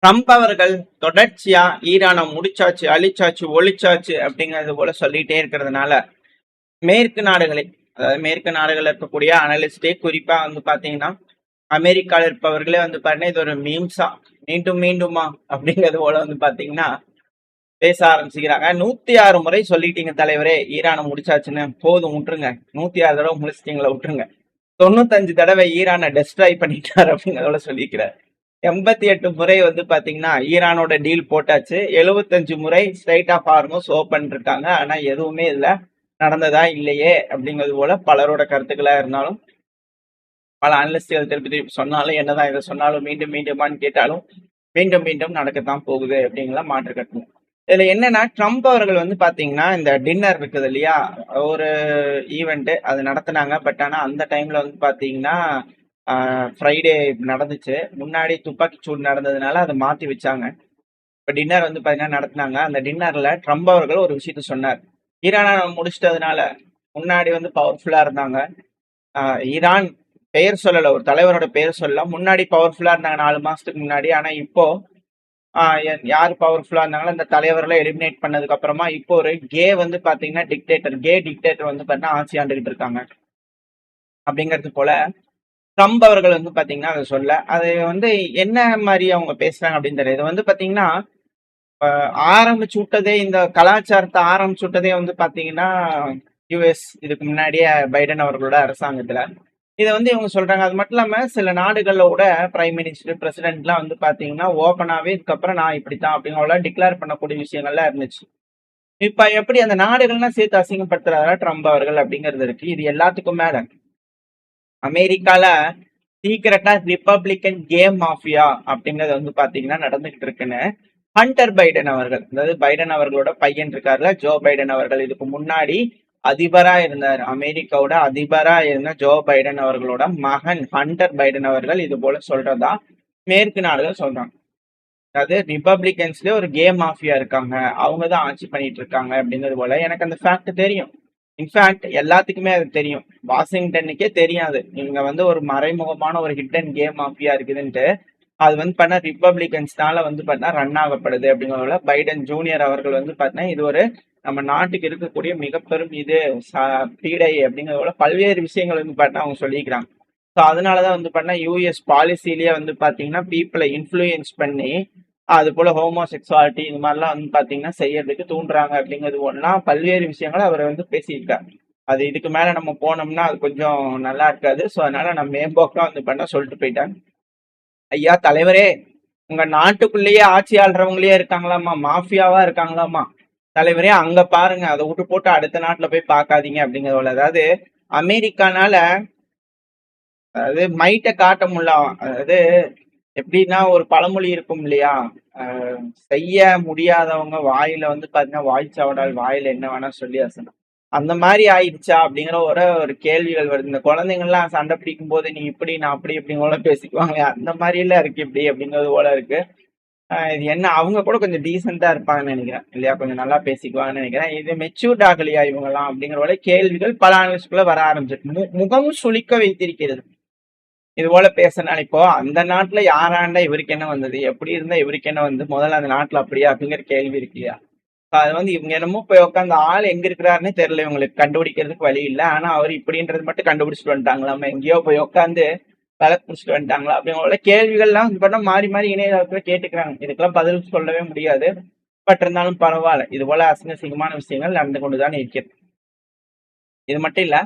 Trump அவர்கள் தொடர்ச்சியா ஈரானை முடிச்சாச்சு, அழிச்சாச்சு, ஒழிச்சாச்சு அப்படிங்கிறது போல சொல்லிட்டே இருக்கிறதுனால மேற்கு நாடுகளை, அதாவது மேற்கு நாடுகள் இருக்கக்கூடிய அனலிஸ்டே குறிப்பா வந்து பாத்தீங்கன்னா அமெரிக்காவில் இருப்பவர்களே வந்து பாத்தீங்கன்னா இது ஒரு மீம்ஸா மீண்டும் மீண்டுமா அப்படிங்கிறது போல வந்து பாத்தீங்கன்னா பேச ஆரம்பிச்சுக்கிறாங்க. 106 முறை சொல்லிட்டீங்க தலைவரே ஈரானை முடிச்சாச்சுன்னு, போதும் விட்டுருங்க. 106 தடவை முடிச்சிட்டீங்களா விட்டுருங்க. 95 தடவை ஈரானை டெஸ்ட்ராய் பண்ணிட்டார் அப்படிங்கிறதோட சொல்லிக்கிறார். 88 முறை வந்து பாத்தீங்கன்னா ஈரானோட டீல் போட்டாச்சு. 75 முறை ஸ்ட்ரைட் ஆஃப் ஹார்மோஸ் ஓபன் இருக்காங்க. ஆனா எதுவுமே இதுல நடந்ததா இல்லையே அப்படிங்கிறது போல பலரோட கருத்துக்களா இருந்தாலும், பல அனலிஸ்டுகள் திருப்பி திருப்பி சொன்னாலும், என்னதான் இதை சொன்னாலும் மீண்டும் மீண்டுமான்னு கேட்டாலும் மீண்டும் மீண்டும் நடக்கத்தான் போகுது அப்படிங்கிற மாற்று கருத்து. இதுல என்னன்னா ட்ரம்ப் அவர்கள் வந்து பாத்தீங்கன்னா இந்த டின்னர் இருக்குது இல்லையா, ஒரு ஈவெண்ட் அது நடத்தினாங்க. பட் ஆனா அந்த டைம்ல வந்து பாத்தீங்கன்னா ஃப்ரைடே நடந்துச்சு. முன்னாடி துப்பாக்கி சூடு நடந்ததுனால அதை மாத்தி வச்சாங்க. இப்ப டின்னர் வந்து பாத்தீங்கன்னா நடத்தினாங்க. அந்த டின்னர்ல ட்ரம்ப் அவர்கள் ஒரு விஷயத்த சொன்னார். ஈரானை முடிச்சிட்டதுனால முன்னாடி வந்து பவர்ஃபுல்லா இருந்தாங்க. ஈரான் பெயர் சொல்லல, ஒரு தலைவரோட பெயர் சொல்லல. முன்னாடி பவர்ஃபுல்லா இருந்தாங்க 4 மாசத்துக்கு முன்னாடி. ஆனா இப்போ யார் பவர்ஃபுல்லா இருந்தாங்களோ அந்த தலைவர்களை எலிமினேட் பண்ணதுக்கு அப்புறமா இப்போ ஒரு கே வந்து பாத்தீங்கன்னா கே டிக்டேட்டர் வந்து பாத்தீங்கன்னா ஆட்சி ஆண்டுகிட்டு இருக்காங்க அப்படிங்கிறது போல ட்ரம்ப் அவர்கள் வந்து பாத்தீங்கன்னா அதை சொல்ல, அது வந்து என்ன மாதிரி அவங்க பேசுறாங்க அப்படின்னு தெரியாது. இது வந்து பாத்தீங்கன்னா ஆரம்பிச்சு விட்டதே, இந்த கலாச்சாரத்தை ஆரம்பிச்சு விட்டதே வந்து பாத்தீங்கன்னா யுஎஸ், இதுக்கு முன்னாடியே பைடன் அவர்களோட அரசாங்கத்துல இதை வந்து இவங்க சொல்றாங்க. அது மட்டும் இல்லாம சில நாடுகளோட பிரைம் மினிஸ்டர் பிரசிடென்ட்லாம் வந்து பாத்தீங்கன்னா ஓப்பனாவே இதுக்கப்புறம் நான் இப்படித்தான் அப்படிங்கிற டிக்ளேர் பண்ணக்கூடிய விஷயங்கள்லாம் இருந்துச்சு. இப்ப எப்படி அந்த நாடுகள்லாம் சேர்த்து அசிங்கப்படுத்துறாரா ட்ரம்ப் அவர்கள் அப்படிங்கிறது இருக்கு. இது எல்லாத்துக்கும் மேல அமெரிக்கால சீக்கிரட்டா ரிப்பப்ளிக்கன் கேம் மாஃபியா அப்படிங்கறது வந்து பாத்தீங்கன்னா நடந்துகிட்டு இருக்குன்னு ஹண்டர் பைடன் அவர்கள், அதாவது பைடன் அவர்களோட பையன் இருக்காருல ஜோ பைடன் அவர்கள், இதுக்கு முன்னாடி அதிபரா இருந்தார். அமெரிக்காவோட அதிபரா இருந்த ஜோ பைடன் அவர்களோட மகன் ஹண்டர் பைடன் அவர்கள் இது போல சொல்றதா மேற்கு நாடுகள் சொல்றாங்க. அதாவது ரிப்பப்ளிகன்ஸ்ல ஒரு கேம் மாஃபியா இருக்காங்க, அவங்கதான் ஆட்சி பண்ணிட்டு இருக்காங்க அப்படிங்கிறது போல. எனக்கு அந்த ஃபேக்ட் தெரியும். இன்ஃபேக்ட் எல்லாத்துக்குமே அது தெரியும். வாஷிங்டனுக்கே தெரியாது இவங்க வந்து ஒரு மறைமுகமான ஒரு ஹிடன் கேம் மாஃபியா இருக்குதுன்ட்டு. அது வந்து பண்ண ரிப்பப்ளிகன்ஸ்னால வந்து பண்ணா ரன் ஆகப்படுது அப்படிங்கிறதுல பைடன் ஜூனியர் அவர்கள் வந்து பார்த்தீங்கன்னா இது ஒரு நம்ம நாட்டுக்கு இருக்கக்கூடிய மிக பெரும் இது பீடை அப்படிங்கிறதோட பல்வேறு விஷயங்கள் வந்து பார்த்தா அவங்க சொல்லிக்கிறாங்க. ஸோ அதனாலதான் வந்து பண்ணா யூஎஸ் பாலிசிலேயே வந்து பாத்தீங்கன்னா பீப்புளை இன்ஃப்ளூயன்ஸ் பண்ணி அது போல ஹோமோசெக்சுவாலிட்டி இது மாதிரிலாம் வந்து பாத்தீங்கன்னா செய்யறதுக்கு தூண்டுறாங்க அப்படிங்கிறது ஒன்னா பல்வேறு விஷயங்களை அவர் வந்து பேசியிருக்காரு. அது இதுக்கு மேல நம்ம போனோம்னா அது கொஞ்சம் நல்லா இருக்காது. ஸோ அதனால நம்ம மேம்போக்கா வந்து பண்ண சொல்லிட்டு போயிட்டாங்க. ஐயா தலைவரே, உங்க நாட்டுக்குள்ளேயே ஆட்சி ஆள்றவங்களே இருக்காங்களாமா, மாஃபியாவா இருக்காங்களாமா தலைவரே, அங்க பாருங்க, அதை விட்டு போட்டு அடுத்த நாட்டுல போய் பார்க்காதீங்க அப்படிங்கிறத. அதாவது அமெரிக்கானால அதாவது மைட்டை காட்ட முடியல. அதாவது எப்படின்னா ஒரு பழமொழி இருக்கும் இல்லையா, செய்ய முடியாதவங்க வாயில வந்து பாத்தீங்கன்னா வாய்ச்சாவடால் வாயில என்ன வேணா சொல்லி அசனம், அந்த மாதிரி ஆயிடுச்சா அப்படிங்கிற ஒரு கேள்விகள் வருது. இந்த குழந்தைங்கள்லாம் சண்டை பிடிக்கும் போது நீ இப்படி நான் அப்படி இப்படிங்க பேசிக்குவாங்க, அந்த மாதிரி எல்லாம் இருக்கு இப்படி அப்படிங்கிறது போல இருக்கு. இது என்ன, அவங்க கூட கொஞ்சம் டீசெண்டா இருப்பாங்கன்னு நினைக்கிறேன் இல்லையா, கொஞ்சம் நல்லா பேசிக்குவாங்கன்னு நினைக்கிறேன். இது மெச்சூர்ட் ஆகலையா இவங்கெல்லாம் அப்படிங்கிற கேள்விகள் பல ஆண்டுக்குள்ள வர ஆரம்பிச்சிருக்கு. முகம் சுளிக்க வைத்திருக்கிறது இது போல பேசினாலும். இப்போ அந்த நாட்டுல யாராண்டா இவருக்கு என்ன வந்தது, எப்படி இருந்தா இவருக்கு என்ன வந்து, முதல்ல அந்த நாட்டுல அப்படியா அப்படிங்கிற கேள்வி இருக்கு இல்லையா. அது வந்து இவங்க என்னமோ போய் உட்காந்து ஆள் எங்க இருக்கிறாருன்னு தெரியல, இவங்களுக்கு கண்டுபிடிக்கிறதுக்கு வழி இல்லை. ஆனா அவர் இப்படின்றது மட்டும் கண்டுபிடிச்சிட்டு வந்துட்டாங்களாமா, எங்கேயோ போய் உட்காந்து விளக்கு பிடிச்சிட்டு வந்துட்டாங்களா அப்படிங்கிற கேள்விகள்லாம் வந்து பண்ண மாறி மாறி இணையதளத்துல கேட்டுக்கிறாங்க. இதுக்கெல்லாம் பதில் சொல்லவே முடியாது. பட் இருந்தாலும் பரவாயில்ல, இது போல அசிங்கமான விஷயங்கள் நடந்து கொண்டுதான் இருக்கிறது. இது மட்டும் இல்ல,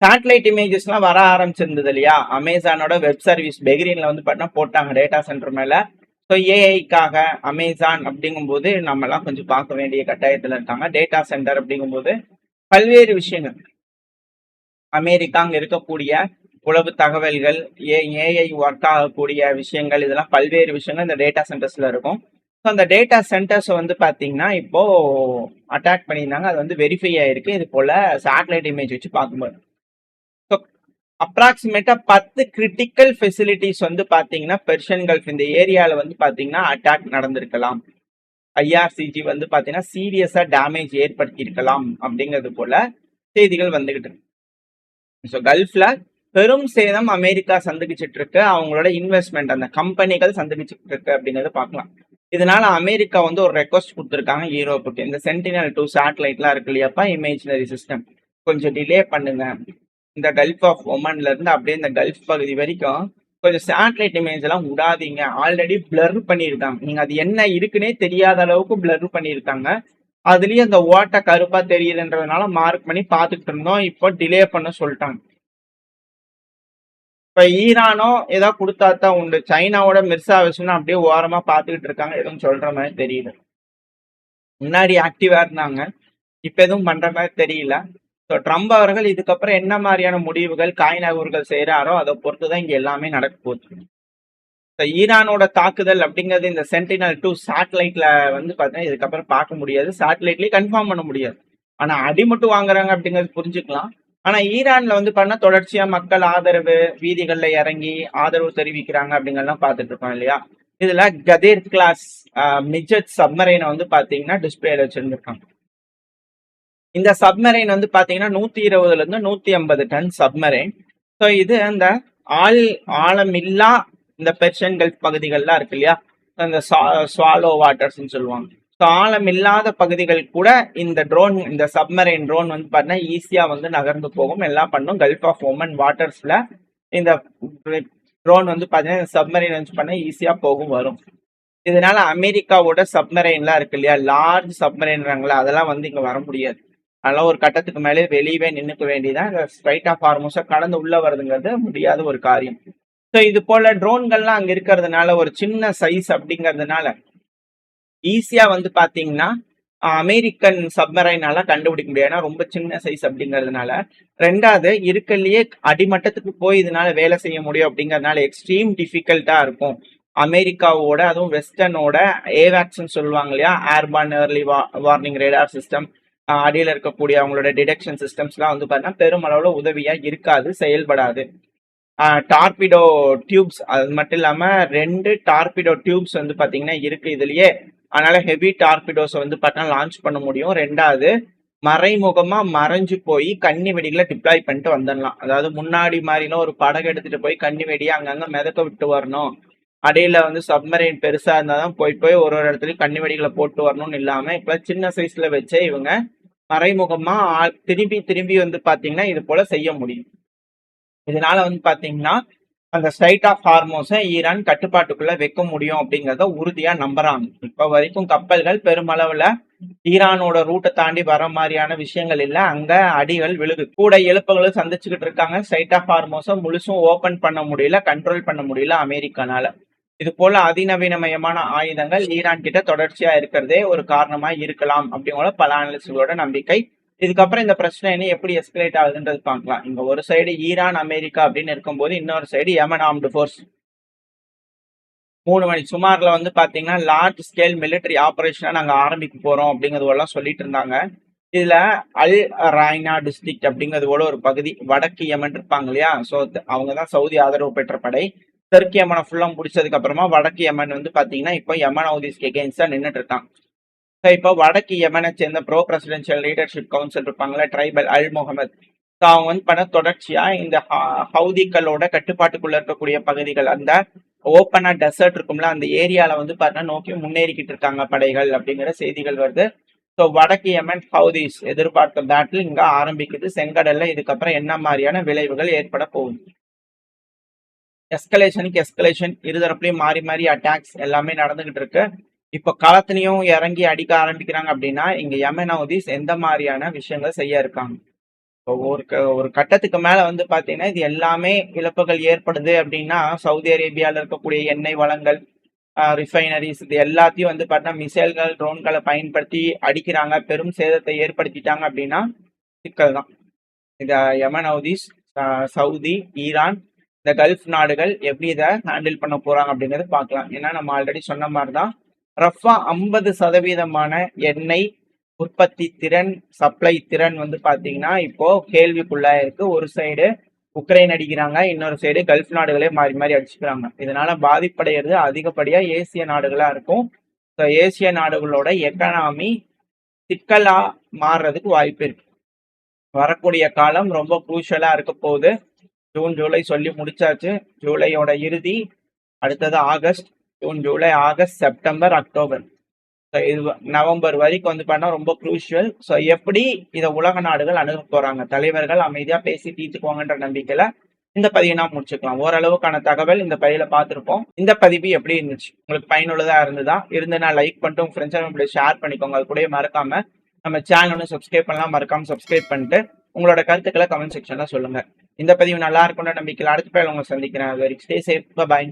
சேட்டலைட் இமேஜஸ் எல்லாம் வர ஆரம்பிச்சிருந்தது இல்லையா, அமேசானோட வெப் சர்வீஸ் பெக்ரீன்ல வந்து பார்த்தீங்கன்னா போட்டாங்க டேட்டா சென்டர் மேல. ஸோ ஏஐக்காக அமேசான் அப்படிங்கும்போது நம்ம எல்லாம் கொஞ்சம் பார்க்க வேண்டிய கட்டாயத்துல இருக்காங்க. டேட்டா சென்டர் அப்படிங்கும்போது பல்வேறு விஷயங்கள் அமெரிக்கா அங்க இருக்கக்கூடிய உளவு தகவல்கள், ஏஐ ஒர்க் ஆகக்கூடிய விஷயங்கள், இதெல்லாம் பல்வேறு விஷயங்கள் இந்த டேட்டா சென்டர்ஸ்ல இருக்கும். ஸோ அந்த டேட்டா சென்டர்ஸ் வந்து பாத்தீங்கன்னா இப்போ அட்டாக் பண்ணியிருந்தாங்க. அது வந்து வெரிஃபை ஆயிருக்கு. இது போல சேட்டலைட் இமேஜ் வச்சு பார்க்கும்போது அப்ராக்சிமேட்டா 10 கிரிட்டிக்கல் ஃபெசிலிட்டிஸ் வந்து பாத்தீங்கன்னா பெர்ஷியன் கல்ஃப் இந்த ஏரியால வந்து பாத்தீங்கன்னா அட்டாக் நடந்திருக்கலாம். ஐஆர்சிஜி வந்து பாத்தீங்கன்னா சீரியஸா டேமேஜ் ஏற்படுத்தி இருக்கலாம் அப்படிங்கிறது போல செய்திகள் வந்துகிட்டு இருக்கு. ஸோ கல்ஃப்ல பெரும் சேதம் அமெரிக்கா சந்திச்சுட்டு இருக்கு. அவங்களோட இன்வெஸ்ட்மெண்ட் அந்த கம்பெனிகள் சந்திச்சுட்டு இருக்கு அப்படிங்கறத பார்க்கலாம். இதனால அமெரிக்கா வந்து ஒரு ரெக்வஸ்ட் கொடுத்துருக்காங்க யூரோப்புக்கு. இந்த சென்டினல்-2 சேட்டலைட்லாம் இருக்கு இல்லையாப்பா, இமேஜினரி சிஸ்டம், கொஞ்சம் டிலே பண்ணுங்க. இந்த கல்ஃப் ஆஃப் ஒமன்ல இருந்து அப்படியே இந்த கல்ஃப் பகுதி வரைக்கும் கொஞ்சம் சேட்டலைட் இமேஜ் எல்லாம் விடாதீங்க. ஆல்ரெடி பிளர் பண்ணியிருக்காங்க. நீங்க அது என்ன இருக்குன்னே தெரியாத அளவுக்கு பிளர் பண்ணியிருக்காங்க. அதுலயும் அந்த ஓட்ட கருப்பா தெரியுதுன்றதுனால மார்க் பண்ணி பார்த்துட்டு இருந்தோம். இப்போ டிலே பண்ண சொல்லிட்டாங்க. இப்ப ஈரானோ ஏதாவது கொடுத்தா தான் உண்டு. சைனாவோட மிர்சா விஷயம் அப்படியே ஓரமா பார்த்துக்கிட்டு இருக்காங்க. எதுவும் சொல்ற மாதிரி தெரியல. முன்னாடி ஆக்டிவா இருந்தாங்க, இப்ப எதுவும் பண்ற மாதிரி தெரியல. ஸோ ட்ரம்ப் அவர்கள் இதுக்கப்புறம் என்ன மாதிரியான முடிவுகள் காய் நகர்வுகள் செய்யறாரோ அதை பொறுத்துதான் இங்க எல்லாமே நடக்க போகுது. ஈரானோட தாக்குதல் அப்படிங்கிறது இந்த சென்டினல்-2 சேட்டலைட்ல வந்து பாத்தீங்கன்னா இதுக்கப்புறம் பார்க்க முடியாது. சேட்டலைட்லயே கன்ஃபார்ம் பண்ண முடியாது. ஆனா அடி மட்டும் வாங்குறாங்க அப்படிங்கிறது புரிஞ்சுக்கலாம். ஆனா ஈரான்ல வந்து பண்ண தொடர்ச்சியா மக்கள் ஆதரவு, வீதிகள்ல இறங்கி ஆதரவு தெரிவிக்கிறாங்க அப்படிங்கறதெல்லாம் பார்த்துட்டு இருக்கோம் இல்லையா. இதுல கதீர் கிளாஸ் மிஜட் சப்மரைனை வந்து பாத்தீங்கன்னா டிஸ்பிளேல வச்சிருந்திருக்காங்க. இந்த சப்மரைன் வந்து பாத்தீங்கன்னா 120 இருந்து 150 டன் சப்மரைன். ஸோ இது அந்த ஆழமில்லா இந்த பெர்ஷியன் கல்ஃப் பகுதிகள்லாம் இருக்கு இல்லையா, அந்த ஸ்வாலோ வாட்டர்ஸ்ன்னு சொல்லுவாங்க. ஸோ ஆழம் இல்லாத பகுதிகள் கூட இந்த ட்ரோன், இந்த சப்மரைன் ட்ரோன் வந்து பார்த்தீங்கன்னா ஈஸியா வந்து நகர்ந்து போகும், எல்லாம் பண்ணும். கல்ஃப் ஆஃப் ஒமன் வாட்டர்ஸ்ல இந்த ட்ரோன் வந்து பார்த்தீங்கன்னா சப்மரைன் வந்து பண்ண ஈஸியா போகும் வரும். இதனால அமெரிக்காவோட சப்மரைன்லாம் இருக்கு இல்லையா, லார்ஜ் சப்மரைன்றாங்களா, அதெல்லாம் வந்து இங்க வர முடியாது. அதெல்லாம் ஒரு கட்டத்துக்கு மேலே வெளியவே நின்றுக்க வேண்டியதான். ஸ்ட்ரைட் ஆஃப் ஹார்மோஸை கடந்து உள்ள வருதுங்கிறது முடியாத ஒரு காரியம். ஸோ இது போல ட்ரோன்கள்லாம் அங்க இருக்கிறதுனால, ஒரு சின்ன சைஸ் அப்படிங்கிறதுனால ஈஸியா வந்து பாத்தீங்கன்னா அமெரிக்கன் சப்மரைனால கண்டுபிடிக்க முடியாது. ஏன்னா ரொம்ப சின்ன சைஸ் அப்படிங்கிறதுனால. ரெண்டாவது, இருக்கலையே அடிமட்டத்துக்கு போய் இதனால வேலை செய்ய முடியும் அப்படிங்கறதுனால எக்ஸ்ட்ரீம் டிஃபிகல்ட்டா இருக்கும். அமெரிக்காவோட, அதுவும் வெஸ்டர்னோட ஏவாக்ஸ்ன்னு சொல்லுவாங்க இல்லையா, airborne early warning radar system, அடியில் இருக்கக்கூடிய அவங்களோட டிடெக்ஷன் சிஸ்டம்ஸ்லாம் வந்து பார்த்தீங்கன்னா பெருமளவுல உதவியா இருக்காது, செயல்படாது. டார்பிடோ டியூப்ஸ், அது மட்டும் இல்லாம 2 டார்பிடோ டியூப்ஸ் வந்து பாத்தீங்கன்னா இருக்கு இதுலயே. அதனால ஹெவி டார்பிடோஸ் வந்து பார்த்தீங்கன்னா லான்ச் பண்ண முடியும். ரெண்டாவது, மறைமுகமா மறைஞ்சு போய் கன்னி வெடிகளை டிப்ளாய் பண்ணிட்டு வந்துடலாம். அதாவது முன்னாடி மாதிரிலாம் ஒரு படகு எடுத்துட்டு போய் கன்னி வெடியை அங்கங்க மிதக்க விட்டு வரணும், அடியில வந்து சப்மரைன் பெருசா இருந்தாதான் போய் போய் ஒரு இடத்துலயும் கன்னி வெடிகளை போட்டு வரணும்னு இல்லாம இப்ப சின்ன சைஸ்ல வச்சே இவங்க மறைமுகமா திரும்பி திரும்பி வந்து பாத்தீங்கன்னா இது போல செய்ய முடியும். இதனால வந்து பாத்தீங்கன்னா அந்த ஸ்ட்ரைட் ஆஃப் ஹார்மோஸை ஈரான் கட்டுப்பாட்டுக்குள்ள வைக்க முடியும் அப்படிங்கறத உறுதியா நம்புறாங்க. இப்ப வரைக்கும் கப்பல்கள் பெருமளவுல ஈரானோட ரூட்டை தாண்டி வர மாதிரியான விஷயங்கள் இல்ல. அங்க அடிகள் விழுது, கூட எழுப்புகளும் சந்திச்சுக்கிட்டு இருக்காங்க. ஸ்ட்ரைட் ஆஃப் ஹார்மோஸை முழுசும் ஓபன் பண்ண முடியல, கண்ட்ரோல் பண்ண முடியல அமெரிக்கானால. இது போல அதிநவீனமயமான ஆயுதங்கள் ஈரான் கிட்ட தொடர்ச்சியா இருக்கிறதே ஒரு காரணமா இருக்கலாம் அப்படிங்கிற பல அனலிஸ்டுகளோட நம்பிக்கை. இதுக்கப்புறம் இந்த பிரச்சனை என்ன எப்படி எஸ்கலேட் ஆகுதுன்றது பார்க்கலாம். இங்க ஒரு சைடு ஈரான் அமெரிக்கா அப்படின்னு இருக்கும்போது இன்னொரு சைடு யமன் ஆர்ம்டு ஃபோர்ஸ் 3 மணி சுமார்ல வந்து பாத்தீங்கன்னா லார்ஜ் ஸ்கேல் மிலிட்டரி ஆபரேஷனா நாங்க ஆரம்பிக்க போறோம் அப்படிங்கறது சொல்லிட்டு இருந்தாங்க. இதுல அல் ராய்னா டிஸ்ட்ரிக்ட் அப்படிங்கிறது போல ஒரு பகுதி, வடக்கு யமன் இருப்பாங்க இல்லையா, சோ அவங்கதான் சவுதி ஆதரவு பெற்ற படை. தெற்கு யமனை ஃபுல்லா முடிச்சதுக்கு அப்புறமா வடக்கு யமன் வந்து பாத்தீங்கன்னா இப்போ யமன் ஹவுதிஸ்க்கு எகெயின்ஸ்டா நின்றுட்டு இருக்காங்க. இப்போ வடக்கு யமனை சேர்ந்த ப்ரோ பிரசிடென்சியல் லீடர்ஷிப் கவுன்சில் இருப்பாங்களா, ட்ரைபல் அல் முகமது, அவங்க வந்து பண்ண தொடர்ச்சியா இந்த ஹவுதிகளோட கட்டுப்பாட்டுக்குள்ள இருக்கக்கூடிய பகுதிகள், அந்த ஓப்பனா டெசர்ட் இருக்கும்ல அந்த ஏரியால வந்து பார்த்தா நோக்கி முன்னேறிக்கிட்டு இருக்காங்க படைகள் அப்படிங்கிற செய்திகள் வருது. ஸோ வடக்கு யமன் ஹவுதிஸ் எதிர்பார்த்த பேட்டில் இங்க ஆரம்பிக்குது செங்கடல்ல. இதுக்கப்புறம் என்ன மாதிரியான விளைவுகள் ஏற்பட போகுது? எஸ்கலேஷனுக்கு எஸ்கலேஷன், இருதரப்புலையும் மாறி மாறி அட்டாக்ஸ் எல்லாமே நடந்துகிட்டு இருக்கு. இப்ப களத்திலையும் இறங்கி அடிக்க ஆரம்பிக்கிறாங்க அப்படின்னா இங்க யமன் ஹவுதிஸ் எந்த மாதிரியான விஷயங்கள் செய்ய இருக்காங்க? ஒரு கட்டத்துக்கு மேல வந்து பாத்தீங்கன்னா இது எல்லாமே இழப்புகள் ஏற்படுது அப்படின்னா சவுதி அரேபியால இருக்கக்கூடிய எண்ணெய் வளங்கள், ரிஃபைனரிஸ், இது எல்லாத்தையும் வந்து பார்த்தீங்கன்னா மிசைல்கள், ட்ரோன்களை பயன்படுத்தி அடிக்கிறாங்க, பெரும் சேதத்தை ஏற்படுத்திட்டாங்க அப்படின்னா சிக்கல் தான். இத யமன் ஹவுதிஸ், சவுதி, ஈரான், இந்த கல்ஃப் நாடுகள் எப்படி இதை ஹேண்டில் பண்ண போறாங்க அப்படிங்கறது பார்க்கலாம். ஏன்னா நம்ம ஆல்ரெடி சொன்ன மாதிரிதான் ரஃபா 50% எண்ணெய் உற்பத்தி திறன், சப்ளை திறன் வந்து பாத்தீங்கன்னா இப்போ கேள்விக்குள்ளா இருக்கு. ஒரு சைடு உக்ரைன் அடிக்கிறாங்க, இன்னொரு சைடு கல்ஃப் நாடுகளே மாறி மாறி அடிச்சுக்கிறாங்க. இதனால பாதிப்படைகிறது அதிகப்படியா ஏசிய நாடுகளா இருக்கும். ஏசிய நாடுகளோட எக்கனாமி சிக்கலா மாறுறதுக்கு வாய்ப்பு இருக்கு. வரக்கூடிய காலம் ரொம்ப குரூஷியலா இருக்க போகுது. ஜூன் ஜூலை சொல்லி முடிச்சாச்சு. ஜூலையோட இறுதி, அடுத்தது August. June July August September October, இது நவம்பர் வரைக்கும் வந்து பண்ணா ரொம்ப குரூஷியல். ஸோ எப்படி இதை உலக நாடுகள் அணுக போறாங்க, தலைவர்கள் அமைதியா பேசி தீர்த்துக்குவாங்கன்ற நம்பிக்கையில இந்த பதிவை நாம் முடிச்சுக்கலாம். ஓரளவுக்கான தகவல் இந்த பதிவுல பார்த்திருப்போம். இந்த பதிவு எப்படி இருந்துச்சு, உங்களுக்கு பயனுள்ளதா இருந்ததுன்னா லைக் பண்ணிட்டு உங்க ஃப்ரெண்ட்ஸ் ஷேர் பண்ணிக்கோங்க. அது கூட மறக்காம நம்ம சேனல் ஒன்று சப்ஸ்கிரைப் பண்ணலாம், மறக்காம சப்ஸ்கிரைப் பண்ணிட்டு உங்களோட கருத்துக்களை கமெண்ட் செக்ஷன்ல சொல்லுங்க. இந்த பதிவு நல்லா இருக்கும்ன்ற நம்பிக்கையில் அடுத்த பதிவில் உங்களை சந்திக்கிறேன். Very stay safe, by.